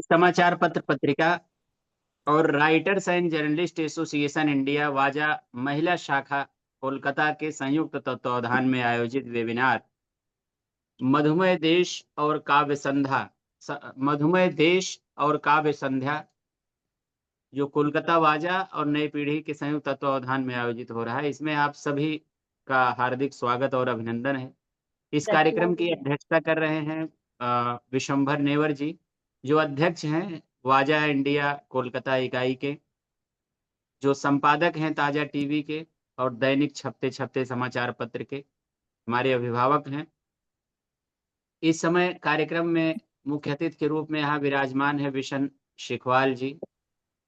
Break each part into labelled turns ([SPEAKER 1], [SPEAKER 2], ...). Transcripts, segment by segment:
[SPEAKER 1] समाचार पत्र पत्रिका और writers and journalist association India वाजा महिला शाखा कोलकाता के संयुक्त तत्वावधान में आयोजित वेबिनार मधुमेह देश और काव्य संध्या जो कोलकाता वाजा और नई पीढ़ी के संयुक्त तत्वावधान में आयोजित हो रहा है, इसमें आप सभी का हार्दिक स्वागत और अभिनंदन है। इस कार्यक्रम की अध्यक्षता कर रहे हैं विशंभर नेवर जी, जो अध्यक्ष हैं वाजा इंडिया कोलकाता इकाई के, जो संपादक हैं ताजा टीवी के और दैनिक छपते समाचार पत्र के, हमारे अभिभावक हैं। इस समय कार्यक्रम में मुख्य अतिथि के रूप में यहाँ विराजमान है विशन शिखवाल जी,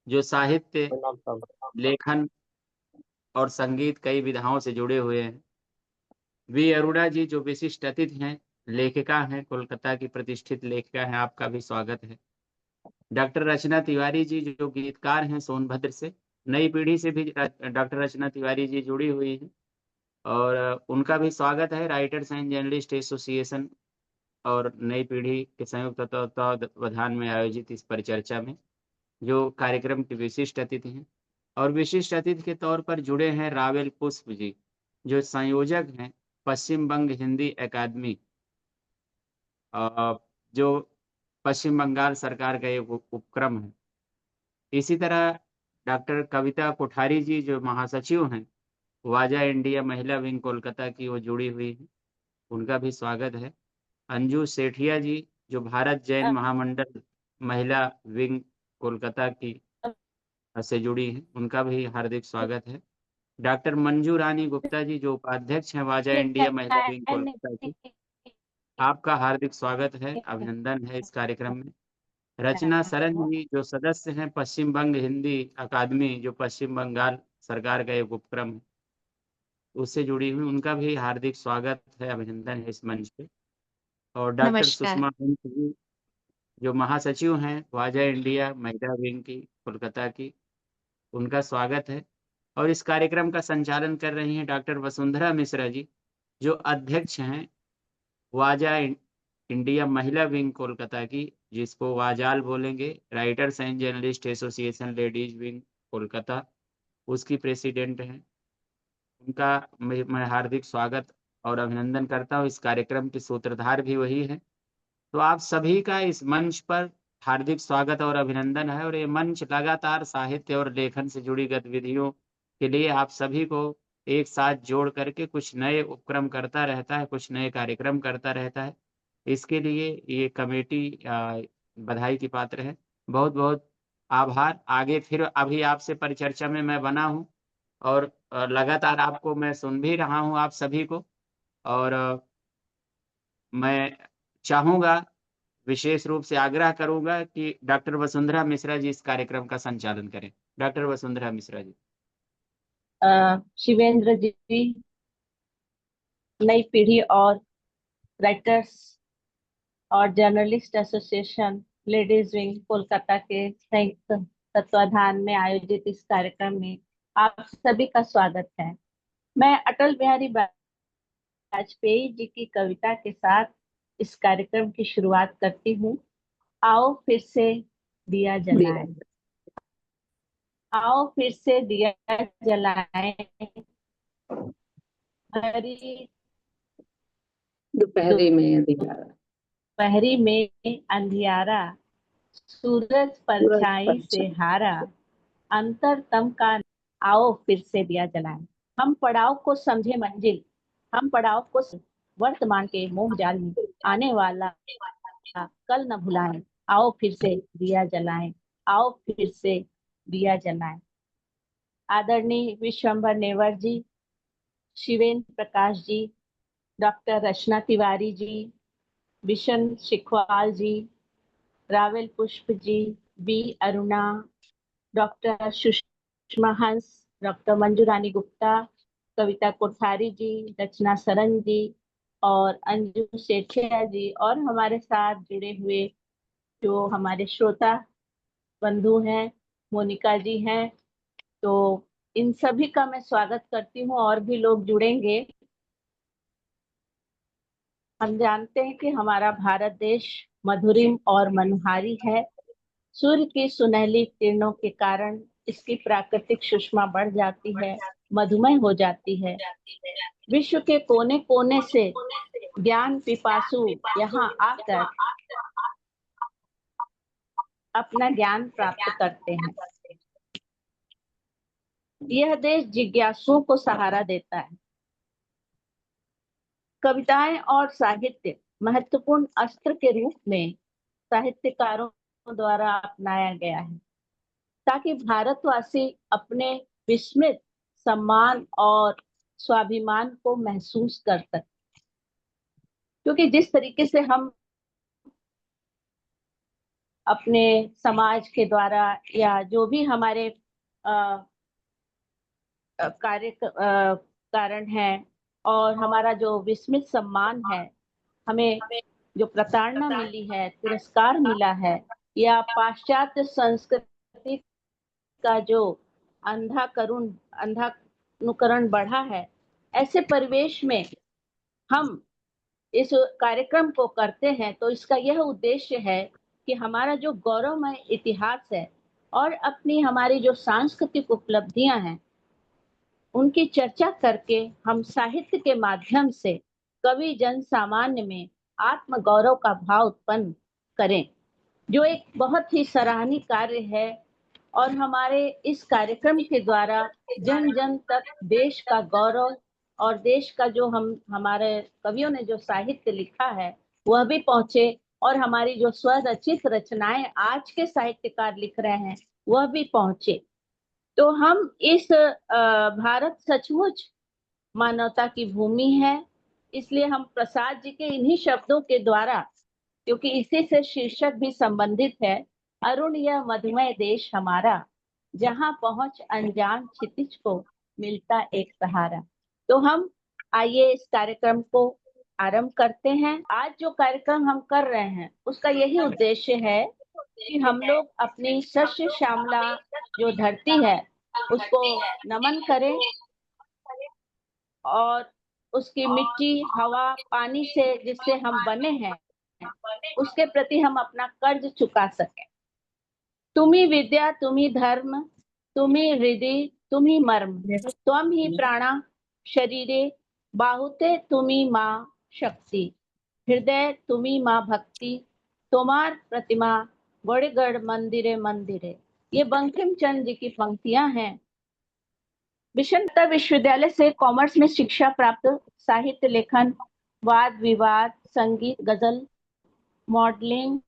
[SPEAKER 1] जो साहित्य, लेखन और संगीत कई विधाओं से जुड़े हुए हैं। वी अरुणा जी, जो विशिष्ट अतिथि हैं, लेखिका हैं, कोलकाता की प्रतिष्ठित लेखिका हैं, आपका भी स्वागत है। डॉक्टर रचना तिवारी जी, जो गीतकार हैं सोनभद्र से, नई पीढ़ी से भी डॉक्टर रचना तिवारी जी जुड़ी हुई हैं और उनका भी स्वागत है। राइटर्स एंड जर्नलिस्ट एसोसिएशन और नई पीढ़ी के संयुक्त तत्वावधान में आयोजित इस परिचर्चा में जो कार्यक्रम के विशिष्ट अतिथि हैं, और विशिष्ट अतिथि के तौर पर जुड़े हैं रावेल पुष्प जी, जो संयोजक हैं पश्चिम बंग हिंदी अकादमी, जो पश्चिम बंगाल सरकार का एक उपक्रम है। इसी तरह डॉक्टर कविता कोठारी जी, जो महासचिव हैं वाजा इंडिया महिला विंग कोलकाता की, वो जुड़ी हुई है, उनका भी स्वागत है। अंजू सेठिया जी, जो भारत जैन महामंडल महिला विंग कोलकाता की से जुड़ी हैं, उनका भी हार्दिक स्वागत है। डॉक्टर मंजू रानी गुप्ता जी, जो उपाध्यक्ष हैं वाजा इंडिया महिला विंग कोलकाता की, आपका हार्दिक स्वागत है, अभिनंदन है इस कार्यक्रम में। रचना सरन जी, जो सदस्य हैं पश्चिम बंग हिंदी अकादमी, जो पश्चिम बंगाल सरकार का एक उपक्रम है, उससे जुड़ी हुई, उनका भी हार्दिक स्वागत है, अभिनंदन है इस मंच पे। और डॉक्टर सुषमा हंस जी, जो महासचिव हैं वाजा इंडिया महिला विंग की कोलकाता की, उनका स्वागत है। और इस कार्यक्रम का संचालन कर रही हैं डॉक्टर वसुंधरा मिश्रा जी, जो अध्यक्ष हैं वाजा इंडिया महिला विंग कोलकाता की, जिसको वाजाल बोलेंगे, writers and journalist association ladies wing Kolkata, उसकी प्रेसिडेंट हैं। उनका मैं हार्दिक स्वागत और अभिनंदन करता हूँ। इस कार्यक्रम के सूत्रधार भी वही है। तो आप सभी का इस मंच पर हार्दिक स्वागत और अभिनंदन है। और ये मंच लगातार साहित्य और लेखन से जुड़ी गतिविधियों के लिए आप सभी को एक साथ जोड़ करके कुछ नए उपक्रम करता रहता है, कुछ नए कार्यक्रम करता रहता है। इसके लिए ये कमेटी बधाई की पात्र है। बहुत बहुत आभार। आगे फिर अभी आपसे परिचर्चा में मैं बना हूँ और लगातार आपको मैं सुन भी रहा हूँ आप सभी को, और मैं चाहूँगा, विशेष रूप से आग्रह करूँगा कि डॉक्टर वसुंधरा मिश्रा जी इस कार्यक्रम का संचालन करें। डॉक्टर वसुंधरा मिश्रा जी।
[SPEAKER 2] शिवेंद्र जी, नई पीढ़ी और राइटर्स और journalist association ladies wing Kolkata के संयुक्त तत्वाधान में आयोजित इस कार्यक्रम में आप सभी का स्वागत है। मैं अटल बिहारी वाजपेयी जी की कविता के साथ इस कार्यक्रम की शुरुआत करती हूँ। आओ फिर से दिया जलाएं, आओ फिर से दिया जलाएं,
[SPEAKER 3] दोपहरी में अंधियारा,
[SPEAKER 2] दोपहरी में अंधियारा, सूरज परछाई से हारा, अंतरतम का आओ फिर से दिया जलाएं। हम पड़ाव को समझे मंजिल, हम पड़ाव को वर्तमान के मोह जाल में आने वाला कल न भुलाएं। आओ फिर से दिया जलाएं, आओ फिर से दिया जलाएं। आदरणीय विशंभर नेवर जी, शिवेंद्र प्रकाश जी, डॉक्टर रचना तिवारी जी, विशन शिखवाल जी, रावेल पुष्प जी, बी अरुणा, डॉक्टर सुषमा हंस, डॉक्टर मंजू रानी गुप्ता, कविता कोठारी जी, रचना सरन जी और अंजू सेठिया जी, और हमारे साथ जुड़े हुए जो हमारे श्रोता बंधु हैं, मोनिका जी हैं, तो इन सभी का मैं स्वागत करती हूँ, और भी लोग जुड़ेंगे। हम जानते हैं कि हमारा भारत देश मधुरिम और मनोहारी है। सूर्य की सुनहली किरणों के कारण इसकी प्राकृतिक सुषमा बढ़ जाती है, मधुमेह हो जाती है। विश्व के कोने कोने से ज्ञान पिपासु यहाँ आकर अपना ज्ञान प्राप्त करते हैं। यह देश जिज्ञासुओं को सहारा देता है। कविताएं और साहित्य महत्वपूर्ण अस्त्र के रूप में साहित्यकारों द्वारा अपनाया गया है, ताकि भारतवासी अपने विस्मृत सम्मान और स्वाभिमान को महसूस कर सके। क्योंकि जिस तरीके से हम अपने समाज के द्वारा या जो भी हमारे कारण है, और हमारा जो विस्मित सम्मान है, हमें जो प्रताड़ना मिली है, तिरस्कार मिला है, या पाश्चात्य संस्कृति का जो अंधानुकरण बढ़ा है, ऐसे परिवेश में हम इस कार्यक्रम को करते हैं। तो इसका यह उद्देश्य है कि हमारा जो गौरवमय इतिहास है और अपनी हमारी जो सांस्कृतिक उपलब्धियां हैं, उनकी चर्चा करके हम साहित्य के माध्यम से कवि जन सामान्य में आत्म गौरव का भाव उत्पन्न करें, जो एक बहुत ही सराहनीय कार्य है। और हमारे इस कार्यक्रम के द्वारा जन जन तक देश का गौरव और देश का जो हमारे कवियों ने जो साहित्य लिखा है वह भी पहुंचे, और हमारी जो स्वरचित रचनाएं आज के साहित्यकार लिख रहे हैं वह भी पहुंचे। तो हम इस भारत सचमुच मानवता की भूमि है, इसलिए हम प्रसाद जी के इन्हीं शब्दों के द्वारा, क्योंकि इसी से शीर्षक भी संबंधित है, अरुण यह मधुमय देश हमारा, जहां पहुंच अनजान क्षितिज को मिलता एक सहारा। तो हम आइए इस कार्यक्रम को आरंभ करते हैं। आज जो कार्यक्रम हम कर रहे हैं उसका यही उद्देश्य है कि हम लोग अपनी शस्य श्यामला जो धरती है उसको नमन करें, और उसकी मिट्टी, हवा, पानी से जिससे हम बने हैं उसके प्रति हम अपना कर्ज चुका सकें। तुम्ही विद्या, तुम्ही धर्म, तुम्ही हृदय, तुम्ही मर्म, त्वम ही प्राणा शरीरे, बाहुते तुम्ही माँ शक्ति, हृदय तुम्ही माँ भक्ति, तुम्हार प्रतिमा गढ़ मंदिरे मंदिरे। ये बंकिम चंद्र जी की पंक्तियां हैं। विश्वनाथ विश्वविद्यालय से कॉमर्स में शिक्षा प्राप्त, साहित्य लेखन, वाद विवाद, संगीत, गजल, मॉडलिंग,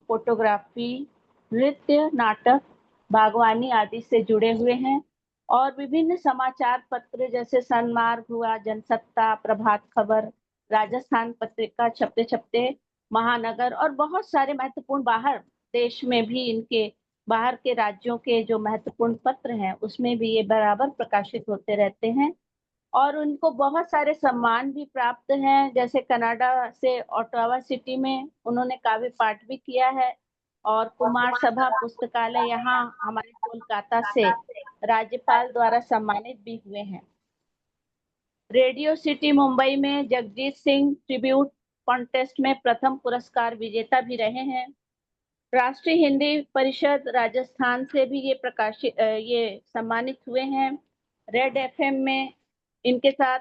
[SPEAKER 2] फोटोग्राफी, नृत्य, नाटक, बागवानी आदि से जुड़े हुए हैं, और विभिन्न समाचार पत्र जैसे सन्मार्ग हुआ, जनसत्ता, प्रभात खबर, राजस्थान पत्रिका, छपते छपते, महानगर, और बहुत सारे महत्वपूर्ण बाहर देश में भी इनके, बाहर के राज्यों के जो महत्वपूर्ण पत्र हैं उसमें भी ये बराबर प्रकाशित होते रहते हैं। और उनको बहुत सारे सम्मान भी प्राप्त हैं, जैसे कनाडा से ओटावा सिटी में उन्होंने काव्य पाठ भी किया है, और कुमार सभा पुस्तकालय यहाँ हमारे कोलकाता से राज्यपाल द्वारा सम्मानित भी हुए हैं। रेडियो सिटी मुंबई में जगजीत सिंह ट्रिब्यूट कॉन्टेस्ट में प्रथम पुरस्कार विजेता भी रहे हैं। राष्ट्रीय हिंदी परिषद राजस्थान से भी ये सम्मानित हुए हैं। रेड एफएम में इनके साथ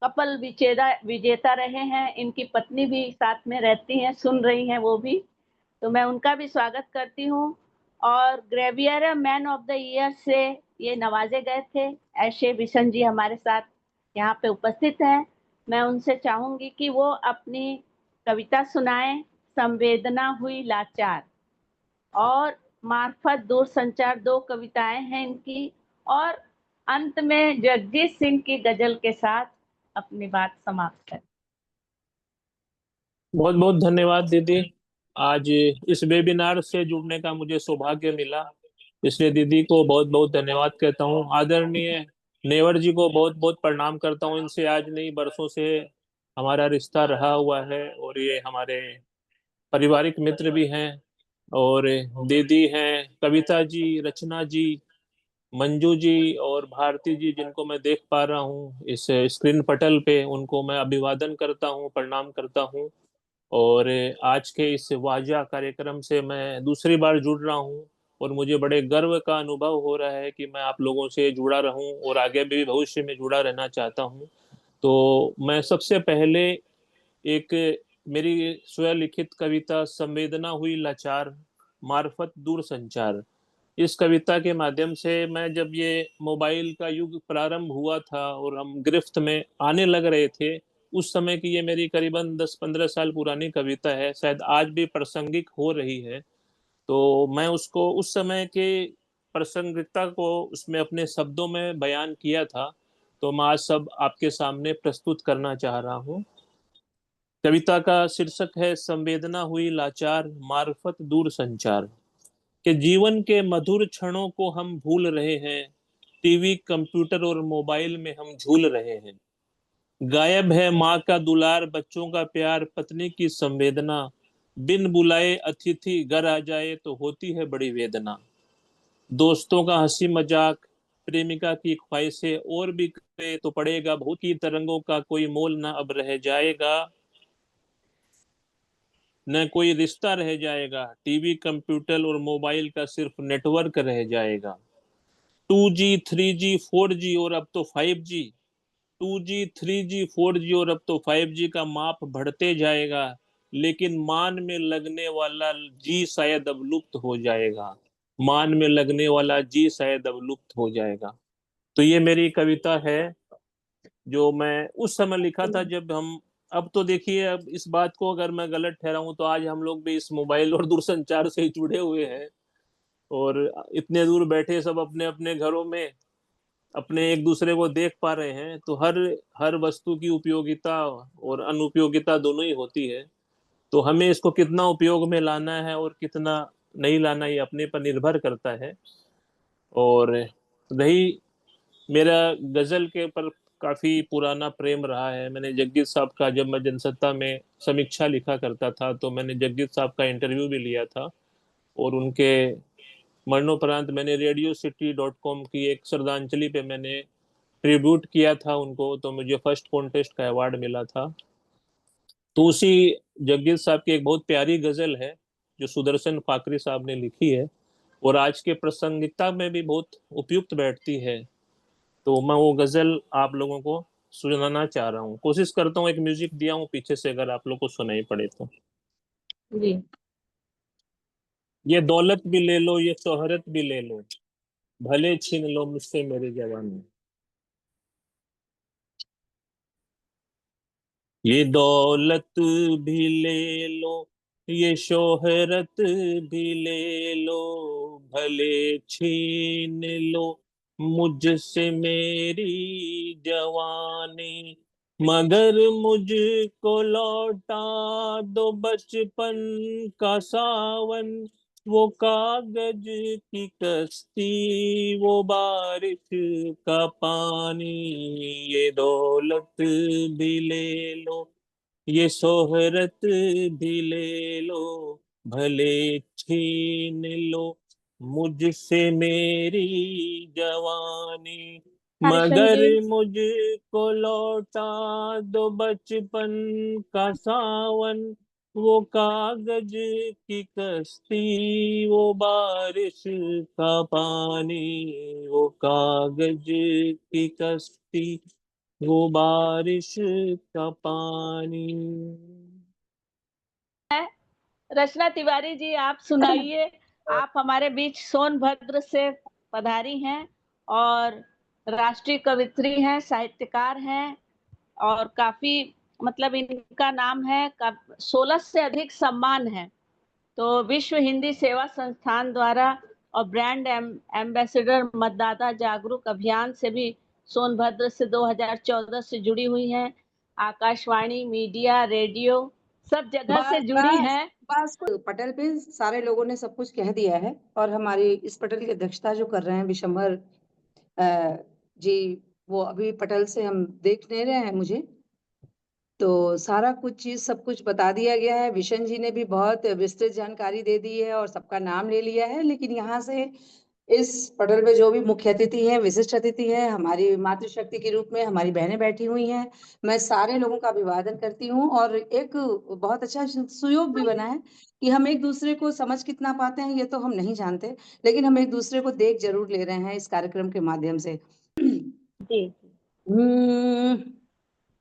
[SPEAKER 2] कपल विजेता रहे हैं, इनकी पत्नी भी साथ में रहती हैं, सुन रही हैं वो भी, तो मैं उनका भी स्वागत करती हूँ। और ग्रेवियर मैन ऑफ द ईयर से ये नवाजे गए थे, ऐशे बिशन जी हमारे साथ यहाँ पे उपस्थित हैं। मैं उनसे चाहूंगी कि वो अपनी कविता सुनाएं, संवेदना हुई लाचार, और मार्फत दूर संचार, दो कविताएं हैं इनकी, और अंत में जगजीत सिंह की गजल के साथ अपनी बात समाप्त करें।
[SPEAKER 4] बहुत बहुत धन्यवाद दीदी। आज इस वेबिनार से जुड़ने का मुझे सौभाग्य मिला, इसलिए दीदी को बहुत बहुत धन्यवाद कहता हूँ। आदरणीय नेवर जी को बहुत बहुत प्रणाम करता हूँ। इनसे आज नहीं बरसों से हमारा रिश्ता रहा हुआ है, और ये हमारे पारिवारिक मित्र भी हैं। और दीदी हैं कविता जी, रचना जी, मंजू जी और भारती जी जिनको मैं देख पा रहा हूँ इस स्क्रीन पटल पे, उनको मैं अभिवादन करता हूँ, प्रणाम करता हूँ। और आज के इस वाजा कार्यक्रम से मैं दूसरी बार जुड़ रहा हूँ और मुझे बड़े गर्व का अनुभव हो रहा है कि मैं आप लोगों से जुड़ा रहूं और आगे भी भविष्य में जुड़ा रहना चाहता हूँ। तो मैं सबसे पहले एक मेरी स्वलिखित कविता संवेदना हुई लाचार मार्फत दूर संचार, इस कविता के माध्यम से मैं, जब ये मोबाइल का युग प्रारंभ हुआ था और हम गिरफ्त में आने लग रहे थे, उस समय की ये मेरी करीबन 10-15 साल पुरानी कविता है, शायद आज भी प्रासंगिक हो रही है। तो मैं उसको उस समय के प्रासंगिकता को उसमें अपने शब्दों में बयान किया था, तो मैं आज सब आपके सामने प्रस्तुत करना चाह रहा हूँ। कविता का शीर्षक है संवेदना हुई लाचार मार्फत दूर संचार। कि जीवन के मधुर क्षणों को हम भूल रहे हैं, टीवी कंप्यूटर और मोबाइल में हम झूल रहे हैं। गायब है माँ का दुलार, बच्चों का प्यार, पत्नी की संवेदना। बिन बुलाए अतिथि घर आ जाए तो होती है बड़ी वेदना। दोस्तों का हंसी मजाक, प्रेमिका की ख्वाहिशें और भी करे तो पड़ेगा बहुत की तरंगों का कोई मोल ना अब रह जाएगा, न कोई रिश्ता रह जाएगा। टीवी कंप्यूटर और मोबाइल का सिर्फ नेटवर्क रह जाएगा। 2G 3G 4G और अब तो 5G, 2G 3G 4G और अब तो 5G का माप बढ़ते जाएगा, लेकिन मान में लगने वाला जी शायद अब लुप्त हो जाएगा। मान में लगने वाला जी शायद अब लुप्त हो जाएगा। तो ये मेरी कविता है जो मैं उस समय लिखा था जब हम, अब तो देखिए, अब इस बात को अगर मैं गलत ठहराऊं तो आज हम लोग भी इस मोबाइल और दूरसंचार से जुड़े हुए हैं और इतने दूर बैठे सब अपने अपने घरों में अपने एक दूसरे को देख पा रहे हैं। तो हर हर वस्तु की उपयोगिता और अनुपयोगिता दोनों ही होती है। तो हमें इसको कितना उपयोग में लाना है और कितना नहीं लाना, ये अपने पर निर्भर करता है। और रही मेरा गजल के ऊपर काफी पुराना प्रेम रहा है। मैंने जगजीत साहब का, जब मैं जनसत्ता में समीक्षा लिखा करता था, तो मैंने जगजीत साहब का इंटरव्यू भी लिया था और उनके मरणोपरांत मैंने radiocity.com की एक श्रद्धांजलि पे मैंने ट्रिब्यूट किया था उनको, तो मुझे फर्स्ट कॉन्टेस्ट का अवार्ड मिला था। तो उसी जगजीत साहब की एक बहुत प्यारी गजल है जो सुदर्शन फाकरी साहब ने लिखी है और आज के प्रासंगिकता में भी बहुत उपयुक्त बैठती है। तो मैं वो गजल आप लोगों को सुनाना चाह रहा हूँ, कोशिश करता हूँ। एक म्यूजिक दिया हूँ पीछे से, अगर आप लोग को सुनाई पड़े तो।
[SPEAKER 2] जी।
[SPEAKER 4] ये दौलत भी ले लो, ये शोहरत भी ले लो, भले छीन लो मुझसे मेरी जवानी। ये दौलत भी ले लो, ये शोहरत भी ले लो, भले छीन लो मुझसे मेरी जवानी, मगर मुझको लौटा दो बचपन का सावन, वो कागज की कश्ती, वो बारिश का पानी। ये दौलत भी ले लो, ये शोहरत भी ले लो, भले छीन लो मुझसे मेरी जवानी,
[SPEAKER 2] हरिशन
[SPEAKER 4] मगर
[SPEAKER 2] जी,
[SPEAKER 4] मुझको लौटा दो बचपन का सावन, वो कागज की कश्ती, वो बारिश का पानी, वो कागज की कश्ती, वो बारिश का पानी।
[SPEAKER 2] रचना तिवारी जी, आप सुनाइए। आप हमारे बीच सोनभद्र से पधारी हैं और राष्ट्रीय कवित्री हैं, साहित्यकार हैं और काफी, मतलब इनका नाम है, 16 से अधिक सम्मान है। तो विश्व हिंदी सेवा संस्थान द्वारा और ब्रांड एम्बेसडर मतदाता जागरूक अभियान से भी सोनभद्र से 2014 से जुड़ी हुई हैं। आकाशवाणी, मीडिया, रेडियो, सब जगह से
[SPEAKER 3] बस
[SPEAKER 2] जुड़ी
[SPEAKER 3] बस
[SPEAKER 2] हैं।
[SPEAKER 3] बस पटल पे सारे लोगों ने सब कुछ कह दिया है। और हमारी इस पटल की अध्यक्षता जो कर रहे हैं विशंभर जी, वो अभी पटल से हम देख नहीं रहे हैं मुझे, तो सारा कुछ चीज सब कुछ बता दिया गया है। विशन जी ने भी बहुत विस्तृत जानकारी दे दी है और सबका नाम ले लिया है। लेकिन यहाँ से इस पटल पे जो भी मुख्य अतिथि हैं, विशिष्ट अतिथि हैं, हमारी मातृशक्ति के रूप में हमारी बहनें बैठी हुई हैं, मैं सारे लोगों का अभिवादन करती हूँ। और एक बहुत अच्छा सुयोग भी बना है कि हम एक दूसरे को समझ कितना पाते हैं ये तो हम नहीं जानते, लेकिन हम एक दूसरे को देख जरूर ले रहे हैं इस कार्यक्रम के माध्यम से।
[SPEAKER 2] जी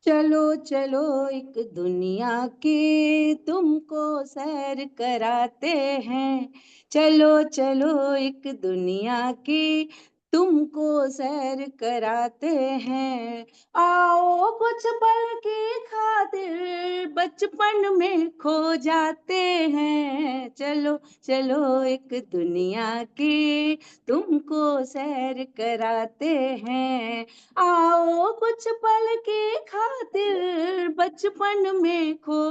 [SPEAKER 3] चलो चलो एक दुनिया की तुमको सैर कराते हैं, चलो चलो एक दुनिया की तुमको सैर कराते हैं, आओ कुछ पल की खातिर बचपन में खो जाते हैं, चलो चलो एक दुनिया की तुमको सैर कराते हैं, आओ कुछ पल की खातिर बचपन में खो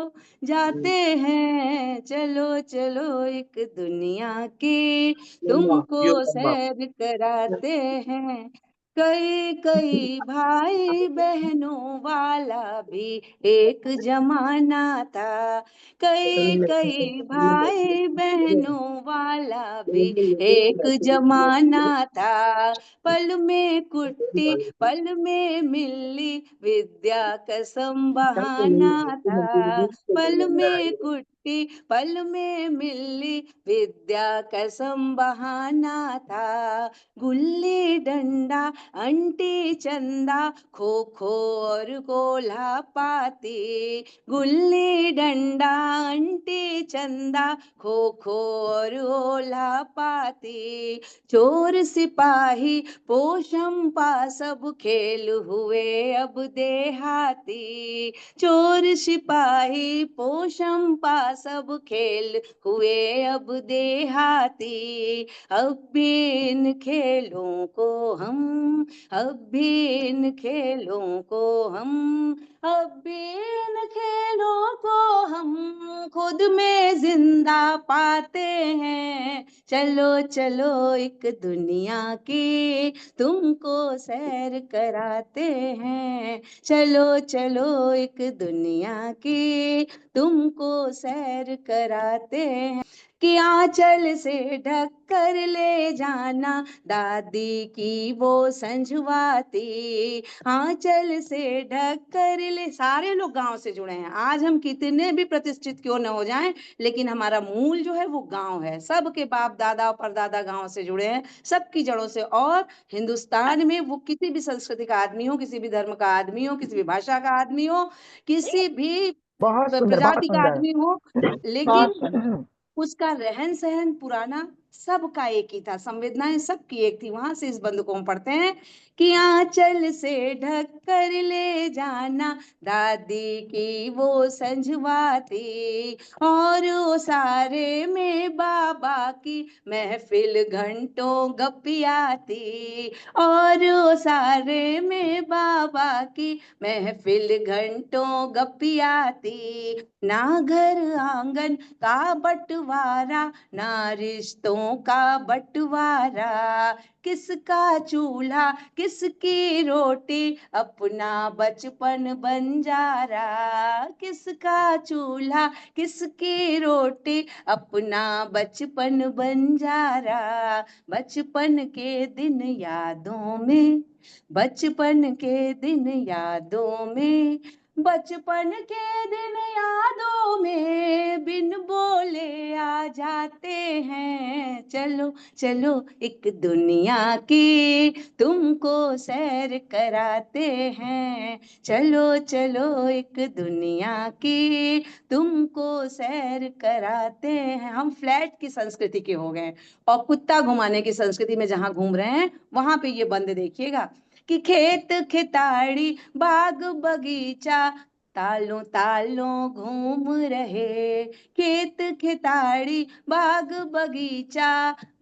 [SPEAKER 3] जाते हैं, चलो चलो एक दुनिया की तुमको सैर कराते हैं, कई कई भाई बहनों वाला भी एक जमाना था, कई कई भाई बहनों वाला भी एक जमाना था, पल में कुट्टी पल में मिली विद्या कसम बहाना था, पल में कुट्टी पल में मिली विद्या कसम बहाना था, गुल्ली डंडा अंटी चंदा खो खो और गोला पाती, गुल्ली डंडा अंटी चंदा खो खो और गोला पाती, चोर सिपाही पोषम पा सब खेल हुए अब देहाती, चोर सिपाही पोषम पा सब खेल हुए अब देहाती, अब भी इन खेलों को हम, अब भी इन खेलों को हम, अब भी इन खेलों को हम खुद में जिंदा पाते हैं, चलो चलो एक दुनिया की तुमको सैर कराते हैं, चलो चलो एक दुनिया की तुमको सैर कराते हैं, कि आंचल से ढक कर ले जाना दादी की वो संजवाती, आंचल से ढक कर ले, सारे लोग गांव से जुड़े हैं, आज हम कितने भी प्रतिष्ठित क्यों न हो जाएं, लेकिन हमारा मूल जो है वो गांव है, सबके बाप दादा और परदादा गांव से जुड़े हैं, सबकी जड़ों से, और हिंदुस्तान में वो किसी भी संस्कृति का आदमी हो, किसी भी धर्म का आदमी हो, किसी भी भाषा का आदमी हो, किसी भी
[SPEAKER 5] बहुत सुंदर, बहुत
[SPEAKER 3] प्रजाति का
[SPEAKER 5] सुंदर।
[SPEAKER 3] आदमी हो,
[SPEAKER 2] बहुत
[SPEAKER 3] लेकिन
[SPEAKER 2] सुंदर।
[SPEAKER 3] उसका रहन सहन पुराना सबका एक ही था, संवेदनाएं सबकी एक थी। वहां से इस बंद को हम पढ़ते हैं कि आंचल से ढक कर ले जाना दादी की वो संजवाती, और वो सारे में बाबा की महफिल घंटों गपियाती, और वो सारे में बाबा की महफिल घंटों गपियाती, ना घर आंगन का बंटवारा ना रिश्तों का बंटवारा, किसका चूल्हा किसकी रोटी अपना बचपन बंजारा, किसका चूल्हा किसकी रोटी अपना बचपन बंजारा, बचपन के दिन यादों में, बचपन के दिन यादों में, बचपन के दिन यादों में बिन बोले आ जाते हैं, चलो चलो एक दुनिया की तुमको सैर कराते हैं, चलो चलो एक दुनिया की तुमको सैर कराते हैं। हम फ्लैट की संस्कृति के हो गए और कुत्ता घुमाने की संस्कृति में जहां घूम रहे हैं वहां पे ये बंद देखिएगा कि खेत खेताड़ी बाग बगीचा तालों तालों घूम रहे, खेत खेताड़ी बाग बगीचा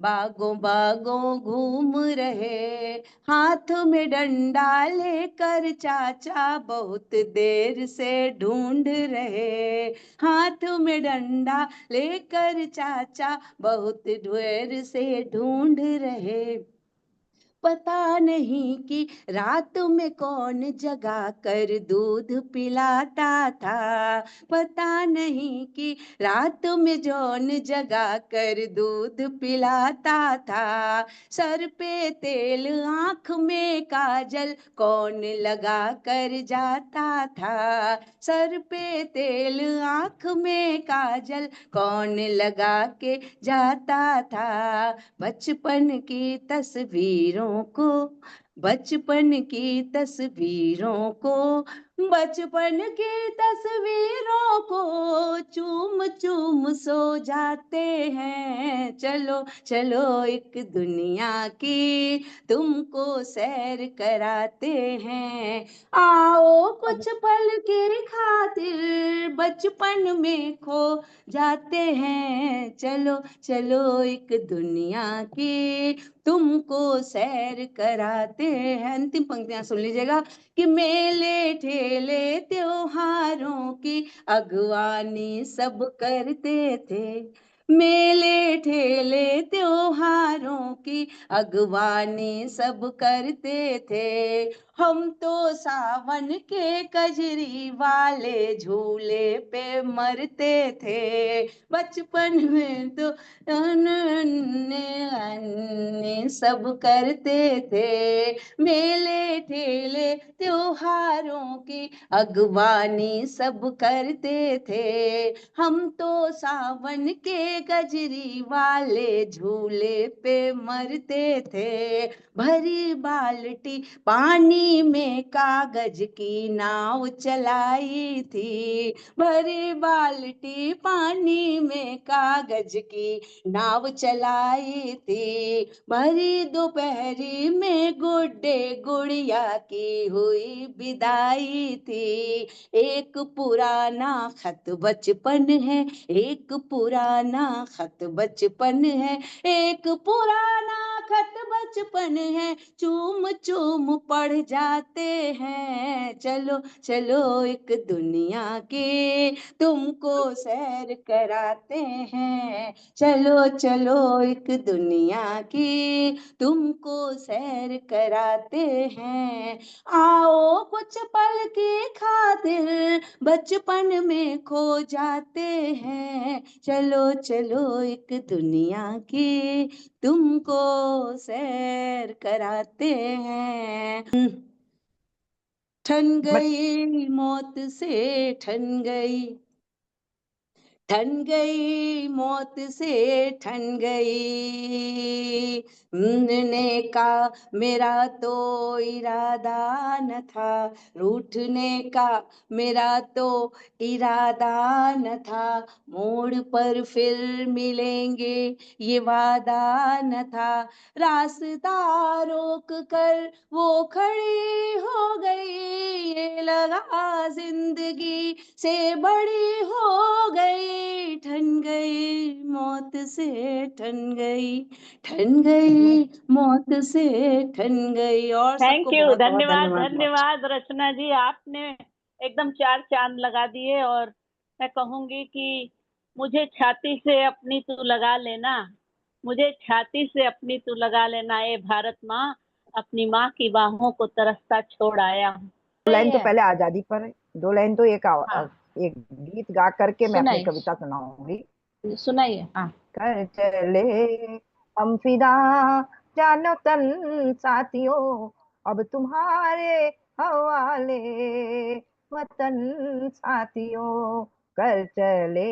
[SPEAKER 3] बागों बागों घूम रहे, हाथ में डंडा लेकर चाचा बहुत देर से ढूंढ रहे, हाथ में डंडा लेकर चाचा बहुत देर से ढूंढ रहे, पता नहीं कि रात में कौन जगा कर दूध पिलाता था, पता नहीं कि रात में जौन जगा कर दूध पिलाता था। सर पे तेल आँख में काजल कौन लगा कर जाता था, सर पे तेल आँख में काजल कौन लगा के जाता था। बचपन की तस्वीरों को, बचपन की तस्वीरों को, बचपन की तस्वीरों को चूम चूम सो जाते हैं। चलो चलो एक दुनिया की तुमको सैर कराते हैं। आओ कुछ पल की खातिर बचपन में खो जाते हैं। चलो चलो एक दुनिया की तुमको सैर कराते हैं। अंतिम पंक्तियां सुन लीजिएगा कि मेले ठेले त्योहारों की अगवानी सब करते थे, मेले ठेले त्योहारों की अगवानी सब करते थे। हम तो सावन के कजरी वाले झूले पे मरते थे। बचपन में तो अन्य सब करते थे, मेले ठेले त्योहारों की अगवानी सब करते थे। हम तो सावन के गजरी वाले झूले पे मरते थे। भरी बाल्टी पानी में कागज की नाव चलाई थी, भरी बाल्टी पानी में कागज की नाव चलाई थी। भरी दोपहरी में गुड्डे गुड़िया की हुई विदाई थी। एक पुराना खत बचपन है, एक पुराना खत बचपन है, एक पुराना खत बचपन है, चूम चूम पढ़ जाते हैं। चलो चलो एक दुनिया की तुमको सैर कराते हैं। चलो चलो एक दुनिया की तुमको सैर कराते हैं। आओ कुछ पल की खातिर बचपन में खो जाते हैं। चलो चलो एक दुनिया की तुमको सैर कराते हैं। ठन गई मौत से ठन गई, ठन गई मौत से ठन गई, मरने का मेरा तो इरादा न था, रूठने का मेरा तो इरादा न था, मोड़ पर फिर मिलेंगे ये वादा न था। रास्ता रोक कर वो खड़ी हो गई, ये लगा जिंदगी से बड़ी हो गई, ठन गई मौत से ठन गई, ठन गई मौत से ठन गई। और
[SPEAKER 2] थैंक
[SPEAKER 3] सबको
[SPEAKER 2] यू,
[SPEAKER 3] बहुत बहुत
[SPEAKER 2] धन्यवाद
[SPEAKER 3] धन्यवाद।
[SPEAKER 2] धन्यवाद रचना जी, आपने एकदम चार चांद लगा दिए। और मैं कहूंगी कि मुझे छाती से अपनी तू लगा लेना, मुझे छाती से अपनी तू लगा लेना, ए भारत माँ अपनी माँ की बाहों को तरसता छोड़ आया हूँ।
[SPEAKER 5] दो लाइन तो पहले आजादी पर है, दो लाइन तो एक
[SPEAKER 2] हाँ।
[SPEAKER 5] एक गीत गा करके मैं अपनी
[SPEAKER 2] सुनाइए।
[SPEAKER 5] कविता सुनाऊंगी।
[SPEAKER 2] सुनाइए। हाँ।
[SPEAKER 5] कर चले हम फिदा जानो तन साथियों, अब तुम्हारे हवाले वतन साथियों। कर चले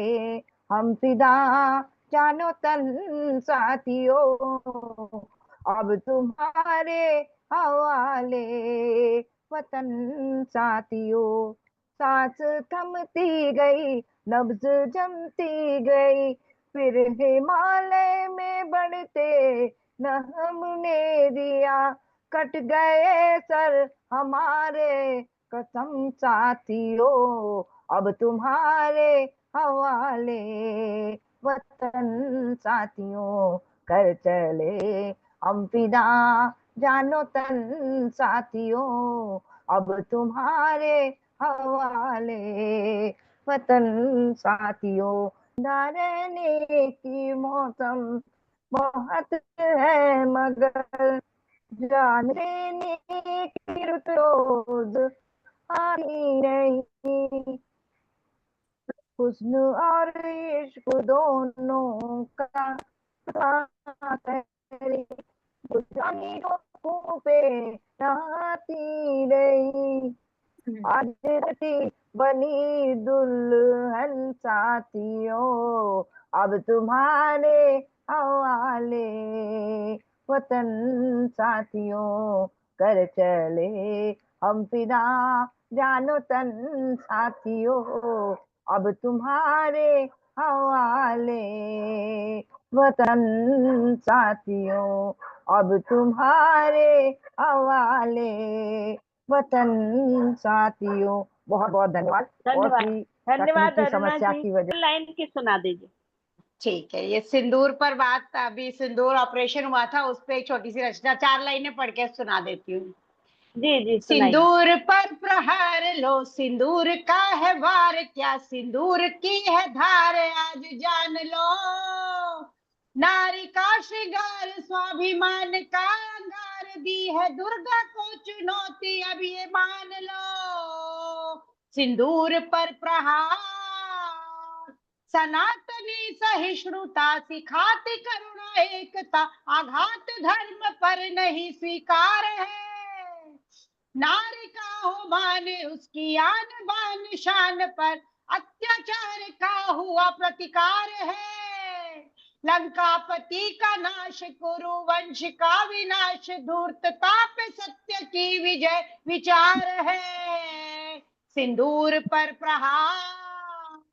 [SPEAKER 5] हम फिदा जानो तन साथियों, अब तुम्हारे हवाले वतन साथियों। सांस थमती गई, नब्ज जमती गई, फिर हिमालय में बढ़ते न हमने दिया, कट गए सर हमारे कसम साथियों, अब तुम्हारे हवाले वतन साथियों। कर चले हम फिदा जानो तन साथियों, अब तुम्हारे हवाले वतन साथियों। रहने की मौसम बहुत है मगर जान लेने की रुत रोज आनी नहीं, हुस्न और इश्क दोनों का साथ है, जानी को पे नहाती रही, आज रटी बनी दुल्हन साथियों, अब तुम्हारे हवाले वतन साथियों, कर चले हम फिदा जानो तन साथियों, अब तुम्हारे हवाले वतन साथियों, अब तुम्हारे हवाले वतन साथियों। बहुत बहुत धन्यवाद।
[SPEAKER 2] धन्यवाद।
[SPEAKER 5] बहुत ही
[SPEAKER 2] धन्यवाद
[SPEAKER 5] तकनीकी
[SPEAKER 2] अरुणा
[SPEAKER 5] समस्या
[SPEAKER 2] जी,
[SPEAKER 5] की वजह
[SPEAKER 2] लाइन की सुना दीजिए।
[SPEAKER 6] ठीक है, ये सिंदूर पर बात, अभी सिंदूर ऑपरेशन हुआ था, उस पे एक छोटी सी रचना 4 लाइनें पढ़ के सुना देती हूँ।
[SPEAKER 2] जी जी, सुनाइए।
[SPEAKER 6] सिंदूर पर प्रहार लो, सिंदूर का है वार, क्या सिंदूर की है धार, आज जान लो। नारी का श्रृंगार स्वाभिमान का अंगार, दी है दुर्गा को चुनौती, अब ये मान लो। सिंदूर पर प्रहार, सनातनी सहिष्णुता, सिखाती करुणा एकता, आघात धर्म पर नहीं स्वीकार है। नारी का हो मान, उसकी आन बान शान पर, अत्याचार का हुआ प्रतिकार है। लंकापति का नाश, कुरु वंश का विनाश, धूर्तता पे सत्य की विजय विचार है। सिंदूर पर प्रहार,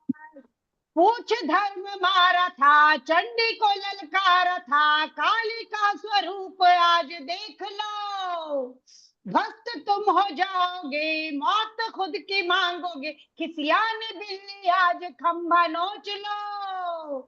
[SPEAKER 6] पूछ धर्म मारा था, चंडी को ललकारा था, काली का स्वरूप आज देख लो। ध्वस्त तुम हो जाओगे, मौत खुद की मांगोगे, खिसियानी बिल्ली आज खंभा नोच लो।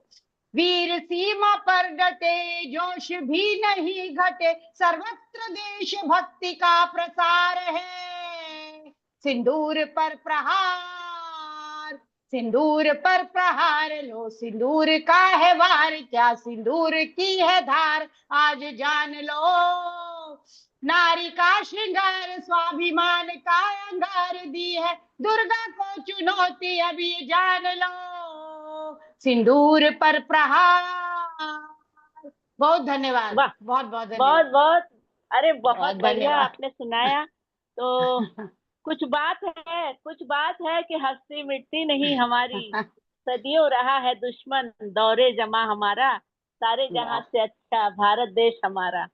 [SPEAKER 6] वीर सीमा पर डटे, जोश भी नहीं घटे, सर्वत्र देश भक्ति का प्रसार है। सिंदूर पर प्रहार, सिंदूर पर प्रहार लो, सिंदूर का है वार, क्या सिंदूर की है धार, आज जान लो। नारी का श्रृंगार स्वाभिमान का अंगार, दी है दुर्गा को चुनौती, अब ये जान लो। सिंदूर पर प्रहार। बहुत धन्यवाद।
[SPEAKER 2] वाह,
[SPEAKER 6] बहुत बहुत
[SPEAKER 2] बहुत
[SPEAKER 6] धन्यवाद।
[SPEAKER 2] बहुत, अरे बहुत
[SPEAKER 6] बहुत
[SPEAKER 2] बढ़िया
[SPEAKER 6] धन्यवाद।
[SPEAKER 2] आपने सुनाया। तो कुछ बात है कि हस्ती मिटती नहीं हमारी, सदियों रहा है दुश्मन दौरे जमा हमारा, सारे जहां से अच्छा भारत देश हमारा।